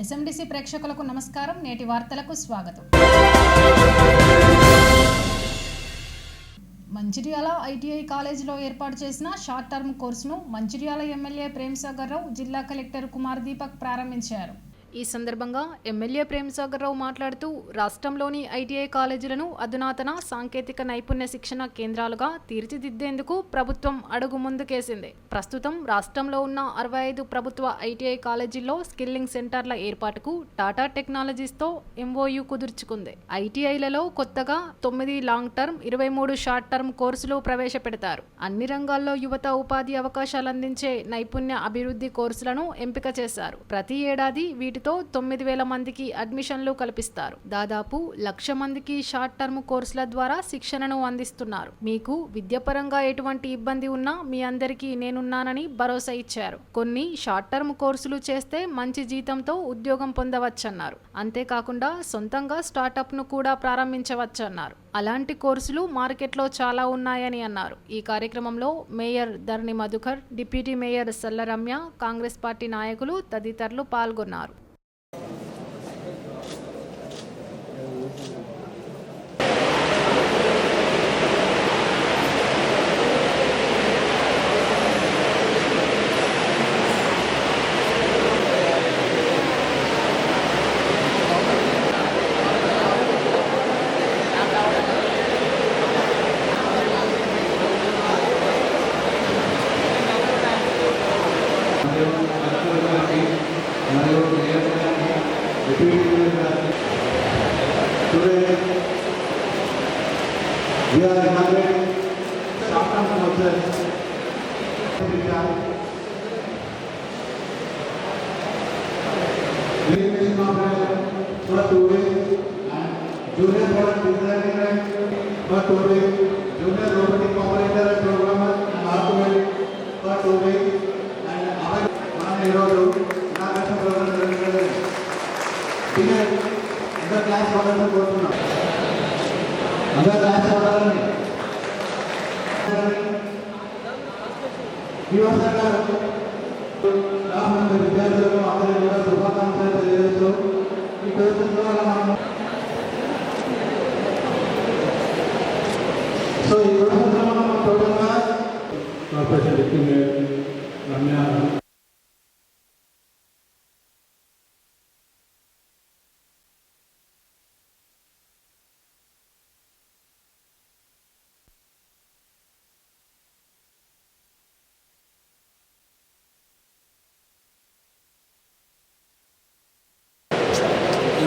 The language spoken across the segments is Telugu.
ఎస్ఎండిసి ప్రేక్షకులకు నమస్కారం. నేటి వార్తలకు స్వాగతం. మంచిర్యాల ఐటీఐ కాలేజీలో ఏర్పాటు చేసిన షార్ట్ టర్మ్ కోర్సును మంచిర్యాల ఎమ్మెల్యే ప్రేమ్సాగర్ రావు, జిల్లా కలెక్టర్ కుమార్ దీపక్ ప్రారంభించారు. ఈ సందర్భంగా ఎమ్మెల్యే ప్రేమ్సాగర్ రావు మాట్లాడుతూ రాష్ట్రంలోని ఐటీఐ కాలేజీలను అధునాతన సాంకేతిక నైపుణ్య శిక్షణ కేంద్రాలుగా తీర్చిదిద్దేందుకు ప్రభుత్వం అడుగు ముందుకేసింది. ప్రస్తుతం రాష్ట్రంలో ఉన్న 65 ప్రభుత్వ ఐటీఐ కాలేజీల్లో స్కిల్లింగ్ సెంటర్ల ఏర్పాటుకు టాటా టెక్నాలజీస్తో ఎంఓయూ కుదుర్చుకుంది. ఐటీఐలలో కొత్తగా 9 లాంగ్ టర్మ్, 23 షార్ట్ టర్మ్ కోర్సులు ప్రవేశపెడతారు. అన్ని రంగాల్లో యువత ఉపాధి అవకాశాలు అందించే నైపుణ్య అభివృద్ధి కోర్సులను ఎంపిక చేశారు. ప్రతి ఏడాది వీటితో 9,000 మందికి అడ్మిషన్లు కల్పిస్తారు. దాదాపు 1,00,000 మందికి షార్ట్ టర్మ్ కోర్సుల ద్వారా శిక్షణను అందిస్తున్నారు. మీకు విద్యాపరంగా ఎటువంటి ఇబ్బంది ఉన్నా మీ అందరికీ నేనున్నానని భరోసా ఇచ్చారు. కొన్ని షార్ట్ టర్మ్ కోర్సులు చేస్తే మంచి జీతంతో ఉద్యోగం పొందవచ్చన్నారు. అంతేకాకుండా సొంతంగా స్టార్టప్ను కూడా ప్రారంభించవచ్చన్నారు. అలాంటి కోర్సులు మార్కెట్లో చాలా ఉన్నాయని అన్నారు. ఈ కార్యక్రమంలో మేయర్ ధరణి మధుకర్, డిప్యూటీ మేయర్ సల్ల రమ్య, కాంగ్రెస్ పార్టీ నాయకులు తదితరులు పాల్గొన్నారు. Today, we are inaugurating short-term courses. Limitation for 2 weeks and junior product designer for 2 weeks, junior robotic operator and programmer and architect for 2 weeks, and our inauguration program अंदर क्लास वाला बोलना अंदर क्लास वाला नहीं व्यवस्था का रामनगर विद्यालय को आगे लेकर शुभाकांक्षाएं తెలియజేస్తూ ఈ కోర్సులో మనం సో ఈ కోర్సులో మనం టోటల్గా ప్రొఫెసర్ డిప్యూటీ రమ్య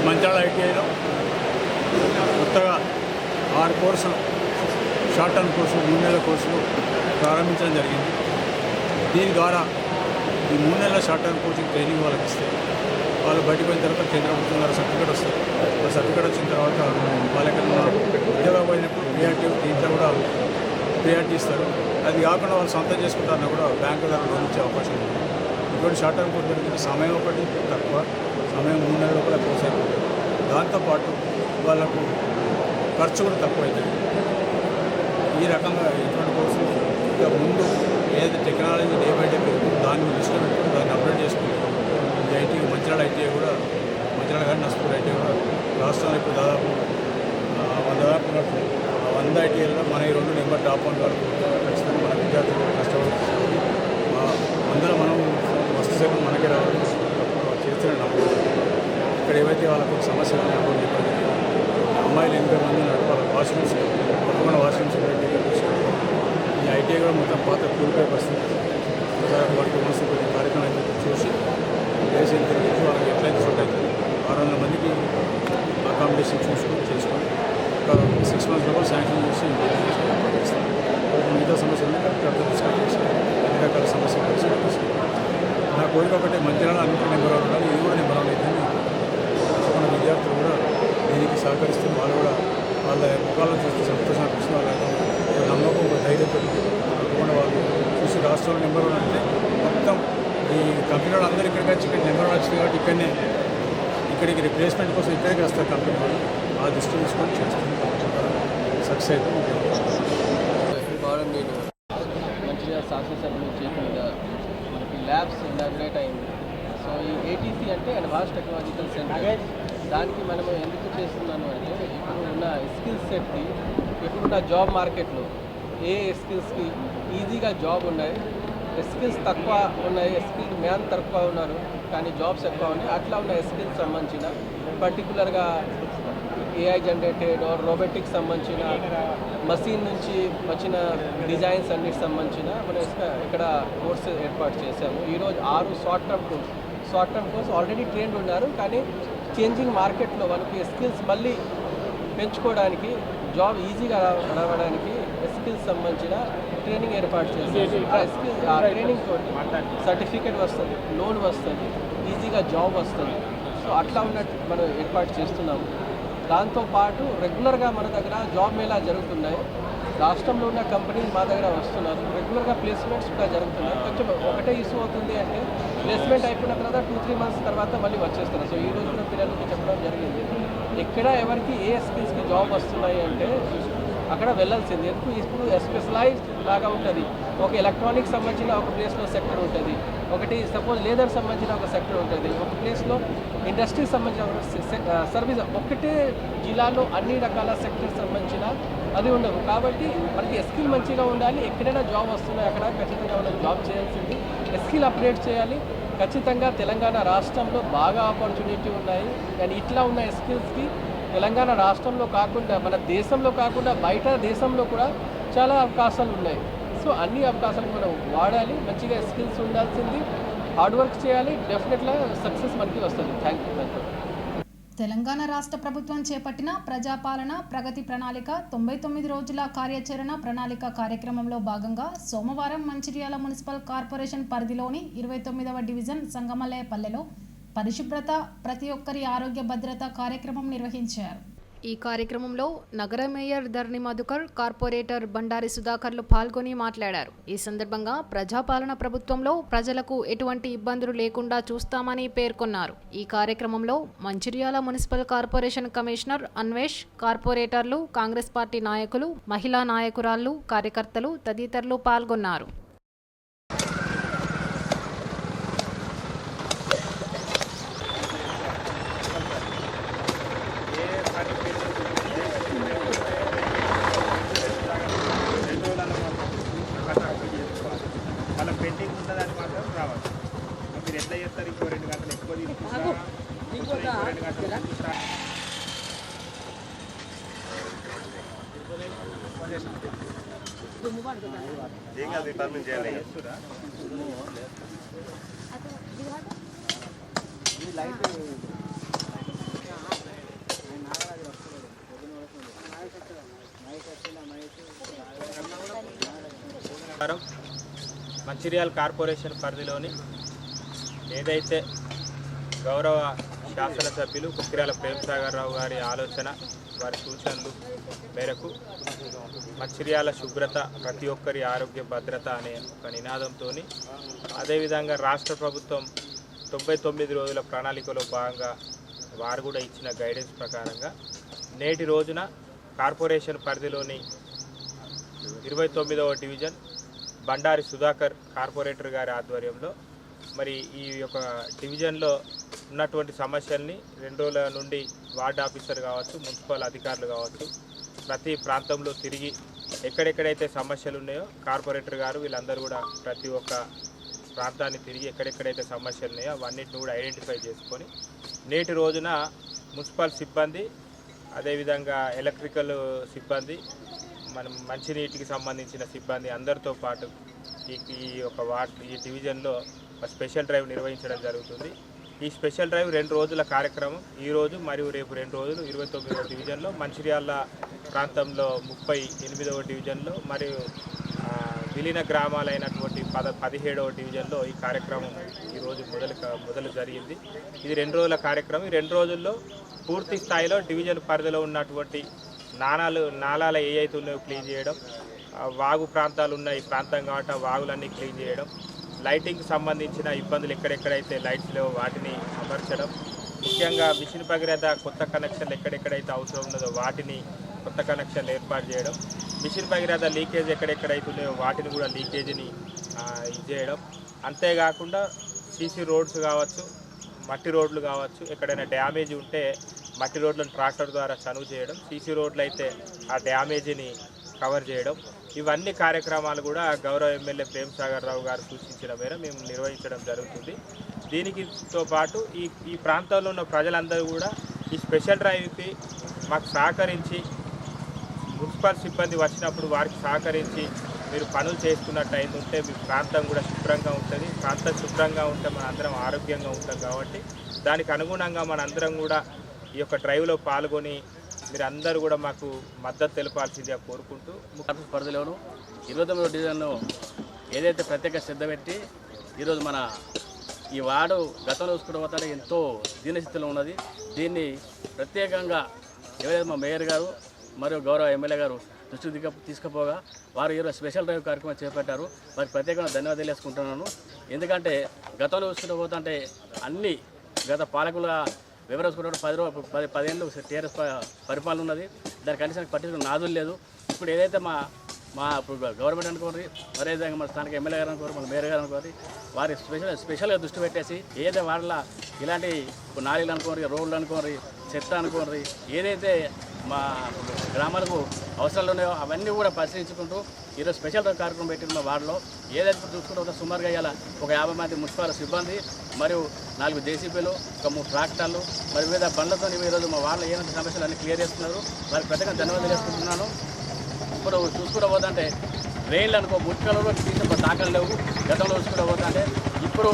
మంచిర్యాల ఐటీఐలో కొత్తగా 6 కోర్సులు, షార్ట్ టర్మ్ కోర్సులు, 3 నెలల కోర్సులు ప్రారంభించడం జరిగింది. దీని ద్వారా ఈ 3 నెలల షార్ట్ టర్మ్ కోచింగ్ ట్రైనింగ్ వాళ్ళకి ఇస్తే వాళ్ళు బయటకు పోయిన తర్వాత కేంద్ర ప్రభుత్వం ద్వారా సర్టిఫికేట్ వస్తుంది. ఆ సర్టిఫికేట్ వచ్చిన తర్వాత వాళ్ళకి ఉద్యోగం పోయినప్పుడు ప్రియారిటీ, దీంట్లో కూడా ప్రియారిటీ ఇస్తారు. అది కాకుండా వాళ్ళు సొంతం చేసుకుంటారన్నా కూడా బ్యాంకు ద్వారా లోన్ ఇచ్చే అవకాశం ఉంది. ఇటువంటి షార్ట్ టర్మ్ కోర్సు దొరికిన సమయం ఒకటి తక్కువ, సమయం 3 నెలల లోపల కోర్సు అయిపోతుంది. దాంతోపాటు వాళ్ళకు ఖర్చు కూడా తక్కువ అవుతుంది. ఈ రకంగా ఇటువంటి కోర్సులు ఇంకా ముందు ఏది టెక్నాలజీ డే బై డే పెరుగుతుంది, దాన్ని దృష్టిలో పెట్టుకుని దాన్ని అప్డేట్ చేసుకుంటాం. ఈ ఐటీ మంచిర్యాల ఐటీఐ కూడా, మంచిర్యాల కానీ నర్సపూర్ ఐటీఐ కూడా రాష్ట్రంలో ఇప్పుడు దాదాపు 100 ఐటీఐలో మన ఈ 2 నెంబర్ టాప్ 1 వరకు ఖచ్చితంగా మన విద్యార్థులు కష్టపడుతుంది. అందులో మనం వస్తు సేవ మనకే రావాలి చేస్తున్న నమ్మకం. ఇక్కడ ఏవైతే వాళ్ళకు సమస్యలు ఉన్నాయో అమ్మాయిలు 80 మంది ఉన్నారు, వాళ్ళ వాష్రూమ్స్ తప్పకుండా వాష్రూమ్స్ ఈ ఐటీఐ కూడా మొత్తం పాత కూల్ పేపర్స్ వాటికి మనసు కొన్ని కార్యక్రమం అయితే చూసి వేసి తిరిగి వాళ్ళకి ఎట్లయితే సూట్ అవుతుంది 600 మందికి అకామిడేషన్ చూసుకొని చేసుకొని ఒక 6 months లోపల శాంక్షన్ చేసి మిగతా సమస్యలు కరెక్ట్గా తీసుకొని అన్ని రకాల సమస్యలు పరిష్కరిస్తాం. నా కోరిక ఒకటే, మంచిర్యాల అన్నింటి నెంబర్ 1 ఉండాలి, ఇది కూడా నెంబర్ 1 అవుతుంది. మన విద్యార్థులు కూడా దీనికి సహకరిస్తూ వాళ్ళు కూడా వాళ్ళ ముఖాలను చూస్తే సంతోషం అనిపిస్తుంది. వాళ్ళ నమ్మకం, ధైర్యంతో తప్పకుండా వాళ్ళు చూసి రాష్ట్రంలో నెంబర్ 1 అంటే మొత్తం ఈ కంపెనీ వాళ్ళు అందరూ ఇక్కడికి వచ్చి ఇక్కడ నెంబర్ 1 వచ్చింది కాబట్టి ఇక్కడికి రిప్లేస్మెంట్ కోసం ఇక్కడికి వస్తారు కంపెనీ వాళ్ళు. ఆ దృష్టి తీసుకొని చేస్తుంది సక్సెస్ అయితే మంచిగా శాసనసభ్యులు చేసిన మనకి ల్యాబ్స్ ఇనాగ్రేట్ అయింది. సో ఈ ఏటీసీ అంటే అడ్వాన్స్ టెక్నాలజికల్ సెంటర్. దానికి మనం ఎందుకు చేస్తున్నాను అంటే ఇప్పుడు ఉన్న స్కిల్ సెట్కి ఇప్పుడున్న జాబ్ మార్కెట్లో ఏ స్కిల్స్కి ఈజీగా జాబ్ ఉన్నాయి, స్కిల్స్ తక్కువ ఉన్నాయి, స్కిల్ మ్యాన్ తక్కువ ఉన్నారు కానీ జాబ్స్ ఎక్కువ ఉన్నాయి. అట్లా ఉన్న స్కిల్స్ సంబంధించిన పర్టికులర్గా ఏఐ జనరేటెడ్ ఆర్ రోబోటిక్స్ సంబంధించిన మషీన్ నుంచి వచ్చిన డిజైన్స్ అన్నిటికి సంబంధించిన మనం ఇక్కడ కోర్స్ ఏర్పాటు చేశాము. ఈరోజు 6 short term course already trained ఉన్నారు కానీ చేంజింగ్ మార్కెట్లో వాళ్ళకి స్కిల్స్ మళ్ళీ పెంచుకోవడానికి జాబ్ ఈజీగా రావడానికి స్కిల్స్ సంబంధించిన ట్రైనింగ్ ఏర్పాటు చేశాము. ఆ ట్రైనింగ్ తోటి సర్టిఫికేట్ వస్తుంది, లోన్ వస్తుంది, ఈజీగా జాబ్ వస్తుంది. సో అట్లా ఉన్నట్టు మనం ఏర్పాటు చేస్తున్నాము. దాంతోపాటు రెగ్యులర్గా మన దగ్గర జాబ్ మేళా జరుగుతున్నాయి. రాష్ట్రంలో ఉన్న కంపెనీలు మా దగ్గర వస్తున్నారు, రెగ్యులర్గా ప్లేస్మెంట్స్ కూడా జరుగుతున్నాయి. కొంచెం ఒకటే ఇష్యూ అవుతుంది అంటే ప్లేస్మెంట్ అయిపోయిన తర్వాత 2-3 మంత్స్ తర్వాత మళ్ళీ వచ్చేస్తారు. సో ఈ రోజున పిల్లలకి చెప్పడం జరిగింది, ఎక్కడ ఎవరికి ఏ స్కిల్స్కి జాబ్ వస్తున్నాయి అంటే అక్కడ వెళ్ళాల్సింది. ఎందుకు ఇప్పుడు స్పెషలైజ్డ్ లాగా ఉంటుంది. ఒక ఎలక్ట్రానిక్స్ సంబంధించిన ఒక ప్లేస్లో సెక్టర్ ఉంటుంది, ఒకటి సపోజ్ లేదర్ సంబంధించిన ఒక సెక్టర్ ఉంటుంది, ఒక ప్లేస్లో ఇండస్ట్రీకి సంబంధించిన సర్వీస్. ఒకటే జిల్లాలో అన్ని రకాల సెక్టర్స్ సంబంధించిన అది ఉండవు. కాబట్టి మనకి స్కిల్ మంచిగా ఉండాలి. ఎక్కడైనా జాబ్ వస్తున్నాయి అక్కడ ఖచ్చితంగా మనం జాబ్ చేయాల్సింది, స్కిల్ అప్గ్రేడ్ చేయాలి. ఖచ్చితంగా తెలంగాణ రాష్ట్రంలో బాగా ఆపర్చునిటీ ఉన్నాయి. కానీ ఇట్లా ఉన్న స్కిల్స్కి తెలంగాణ రాష్ట్రంలో కాకుండా మన దేశంలో కాకుండా బయట దేశంలో కూడా చాలా అవకాశాలు ఉన్నాయి. సో అన్ని అవకాశాలు మనం వాడాలి, మంచిగా స్కిల్స్ ఉండాల్సింది, హార్డ్ వర్క్ చేయాలి. డెఫినెట్గా సక్సెస్ మనకి వస్తుంది. Thank you. తెలంగాణ రాష్ట్ర ప్రభుత్వం చేపట్టిన ప్రజాపాలన ప్రగతి ప్రణాళిక 99 రోజుల కార్యాచరణ ప్రణాళిక కార్యక్రమంలో భాగంగా సోమవారం మంచిర్యాల మున్సిపల్ కార్పొరేషన్ పరిధిలోని 29వ డివిజన్ సంగమలేపల్లెలో పరిశుభ్రత ప్రతి ఒక్కరి ఆరోగ్య భద్రత కార్యక్రమం నిర్వహించారు. ఈ కార్యక్రమంలో నగర మేయర్ ధర్ని మధుకర్, కార్పొరేటర్ బండారి సుధాకర్లు పాల్గొని మాట్లాడారు. ఈ సందర్భంగా ప్రజాపాలన ప్రభుత్వంలో ప్రజలకు ఎటువంటి ఇబ్బందులు లేకుండా చూస్తామని పేర్కొన్నారు. ఈ కార్యక్రమంలో Mancherial municipal corporation commissioner Anvesh, కార్పొరేటర్లు, కాంగ్రెస్ పార్టీ నాయకులు, మహిళా నాయకురాళ్లు, కార్యకర్తలు తదితరులు పాల్గొన్నారు. వాళ్ళ పెండింగ్ ఉన్నదాన్ని మాత్రం రావాలి. మీరు ఎట్లా చేస్తారు? ఇంకో 2 గంటలు ఎక్కువ తీసుకుంటారు. మంచిర్యాల కార్పొరేషన్ పరిధిలోని ఏదైతే గౌరవ శాసనసభ్యులు కుక్కిరాల ప్రేమ్సాగర్ రావు గారి ఆలోచన, వారి సూచనలు మేరకు మంచిర్యాల శుభ్రత ప్రతి ఒక్కరి ఆరోగ్య భద్రత అనే ఒక నినాదంతో, అదేవిధంగా రాష్ట్ర ప్రభుత్వం 99 రోజుల ప్రణాళికలో భాగంగా వారు కూడా ఇచ్చిన గైడెన్స్ ప్రకారంగా నేటి రోజున కార్పొరేషన్ పరిధిలోని 29వ డివిజన్ బండారి సుధాకర్ కార్పొరేటర్ గారి ఆధ్వర్యంలో మరి ఈ యొక్క డివిజన్లో ఉన్నటువంటి సమస్యల్ని 2 రోజుల నుండి వార్డ్ ఆఫీసర్ కావచ్చు, మున్సిపల్ అధికారులు కావచ్చు, ప్రతి ప్రాంతంలో తిరిగి ఎక్కడెక్కడైతే సమస్యలు ఉన్నాయో కార్పొరేటర్ గారు వీళ్ళందరూ కూడా ప్రతి ఒక్క ప్రాంతాన్ని తిరిగి ఎక్కడెక్కడైతే సమస్యలు ఉన్నాయో అవన్నిటిని కూడా ఐడెంటిఫై చేసుకొని నేటి రోజున మున్సిపల్ సిబ్బంది, అదేవిధంగా ఎలక్ట్రికల్ సిబ్బంది, మనం మంచినీటికి సంబంధించిన సిబ్బంది అందరితో పాటు ఈ ఒక ఈ డివిజన్లో స్పెషల్ డ్రైవ్ నిర్వహించడం జరుగుతుంది. ఈ స్పెషల్ డ్రైవ్ 2 రోజుల కార్యక్రమం. ఈరోజు మరియు రేపు 2 రోజులు 29వ డివిజన్లో, మంచిర్యాల ప్రాంతంలో 38వ డివిజన్లో మరియు విలీన గ్రామాలైనటువంటి 17వ డివిజన్లో ఈ కార్యక్రమం ఈరోజు మొదలు జరిగింది. ఇది 2 రోజుల కార్యక్రమం. ఈ 2 రోజుల్లో పూర్తి స్థాయిలో డివిజన్ పరిధిలో ఉన్నటువంటి నాలాల ఏ అయితే ఉన్నాయో క్లీన్ చేయడం, వాగు ప్రాంతాలు ఉన్న ఈ ప్రాంతం కాబట్టి వాగులన్నీ క్లీన్ చేయడం, లైటింగ్కి సంబంధించిన ఇబ్బందులు ఎక్కడెక్కడైతే లైట్స్ లేవో వాటిని అమర్చడం, ముఖ్యంగా మిషన్ భగీరథ కొత్త కనెక్షన్లు ఎక్కడెక్కడైతే అవసరం ఉన్నదో వాటిని కొత్త కనెక్షన్లు ఏర్పాటు చేయడం, మిషన్ భగీరథ లీకేజ్ ఎక్కడెక్కడైతే ఉన్నాయో వాటిని కూడా లీకేజీని ఇది చేయడం, అంతేకాకుండా సీసీ రోడ్స్ కావచ్చు, మట్టి రోడ్లు కావచ్చు, ఎక్కడైనా డ్యామేజ్ ఉంటే మట్టి రోడ్లను ట్రాక్టర్ ద్వారా చనువు చేయడం, సీసీ రోడ్లు అయితే ఆ డ్యామేజీని కవర్ చేయడం, ఇవన్నీ కార్యక్రమాలు కూడా గౌరవ ఎమ్మెల్యే ప్రేమ్ సాగర్ రావు గారు సూచించిన మేర మేము నిర్వహించడం జరుగుతుంది. దీనికితో పాటు ఈ ప్రాంతంలో ఉన్న ప్రజలందరూ కూడా ఈ స్పెషల్ డ్రైవ్కి మాకు సహకరించి, మున్సిపల్ సిబ్బంది వచ్చినప్పుడు వారికి సహకరించి మీరు పనులు చేసుకున్నట్టు అయిందంటే మీ ప్రాంతం కూడా శుభ్రంగా ఉంటుంది. ప్రాంతం శుభ్రంగా ఉంటే మన అందరం ఆరోగ్యంగా ఉంటాం కాబట్టి దానికి అనుగుణంగా మనందరం కూడా ఈ యొక్క డ్రైవ్లో పాల్గొని మీరందరూ కూడా మాకు మద్దతు తెలపాల్సిందిగా కోరుకుంటూ పరిధిలోను 29వ డివిజన్ను ఏదైతే ప్రత్యేక శ్రద్ధ పెట్టి ఈరోజు మన ఈ వార్డు గతంలో చూసుకుంటూ పోతే ఎంతో దీనస్థితిలో ఉన్నది. దీన్ని ప్రత్యేకంగా ఎవరైతే మా మేయర్ గారు మరియు గౌరవ ఎమ్మెల్యే గారు దృష్టికి తీసుకుపోగా వారు ఈరోజు స్పెషల్ డ్రైవ్ కార్యక్రమం చేపట్టారు. వారికి ప్రత్యేకంగా ధన్యవాదాలు తెలుసుకుంటున్నాను. ఎందుకంటే గతంలో చూసుకుంటూ పోతుంటే అన్ని గత పాలకుల వివరించుకుంటే 10 ఏళ్ళు టీఆర్ఎస్ పరిపాలన ఉన్నది. దాని కనీసం పట్టించుకున్న నాదులు లేదు. ఇప్పుడు ఏదైతే మా గవర్నమెంట్ అనుకోండి, అదేవిధంగా మన స్థానిక ఎమ్మెల్యే గారు అనుకోరు, మన మేయర్ గారు అనుకోండి, వారి స్పెషల్గా దృష్టి పెట్టేసి ఏదైతే వాళ్ళ ఇలాంటి నాళీలు అనుకోండి, రోడ్లు అనుకోండి, చెత్త అనుకోండి, ఏదైతే మా గ్రామాలకు అవసరాలు ఉన్నాయో అవన్నీ కూడా పరిశీలించుకుంటూ ఈరోజు స్పెషల్ కార్యక్రమం పెట్టిన మా వార్డులో ఏదైతే చూసుకుంటే సుమారుగా ఇలా ఒక 50 మంది మున్సిపల్ సిబ్బంది మరియు 4 జేసీబీలు, ఒక 3 ట్రాక్టర్లు మరి వివిధ బండ్లతో ఈరోజు మా వార్డులో ఏమైనా సమస్యలు అన్నీ క్లియర్ చేస్తున్నారు. వారికి ప్రత్యేకంగా ధన్యవాదాలు చేసుకుంటున్నాను. ఇప్పుడు చూసుకుంటూ పోతుంటే రైళ్ళు అనుకో ముట్కలలో తీసిన దాఖలు లేవు. గతంలో చూసుకుంటూ పోతుంటే ఇప్పుడు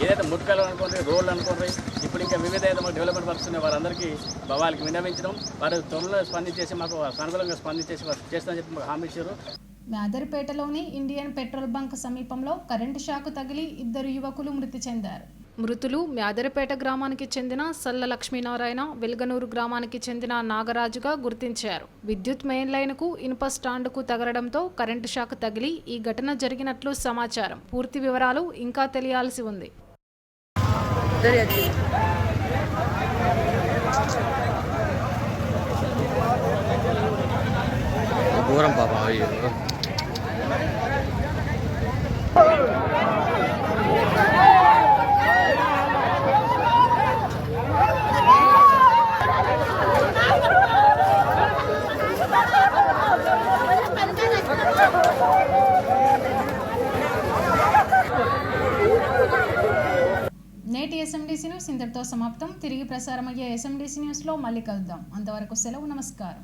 ఏదైతే ముట్కలు అనుకోండి, రోడ్లు అనుకోండి, ఇప్పుడు ఇంకా వివిధ డెవలప్మెంట్ వర్క్స్ ఉన్నాయి. వారందరికీ వాళ్ళకి విన్నవించడం, వారు త్వరలో స్పందించేసి మాకు సానుకూలంగా స్పందించేసి చేస్తామని చెప్పి మాకు హామీ ఇచ్చారు. మేదర్పేటలోని ఇండియన్ పెట్రోల్ బంక్ సమీపంలో కరెంటు షాకు తగిలి 2 యువకులు మృతి చెందారు. మృతులు మేదర్పేట గ్రామానికి చెందిన సల్ల లక్ష్మీనారాయణ, వెల్గనూరు గ్రామానికి చెందిన నాగరాజుగా గుర్తించారు. విద్యుత్ మెయిన్ లైన్కు ఇనుప స్టాండ్కు తగలడంతో కరెంటు షాక్ తగిలి ఈ ఘటన జరిగినట్లు సమాచారం. పూర్తి వివరాలు ఇంకా తెలియాల్సి ఉంది. నేటి ఎస్ఎండిసి న్యూస్ ఇంతటితో సమాప్తం. తిరిగి ప్రసారమయ్యే ఎస్ఎండిసి న్యూస్లో మళ్ళీ కలుద్దాం. అంతవరకు సెలవు. నమస్కారం.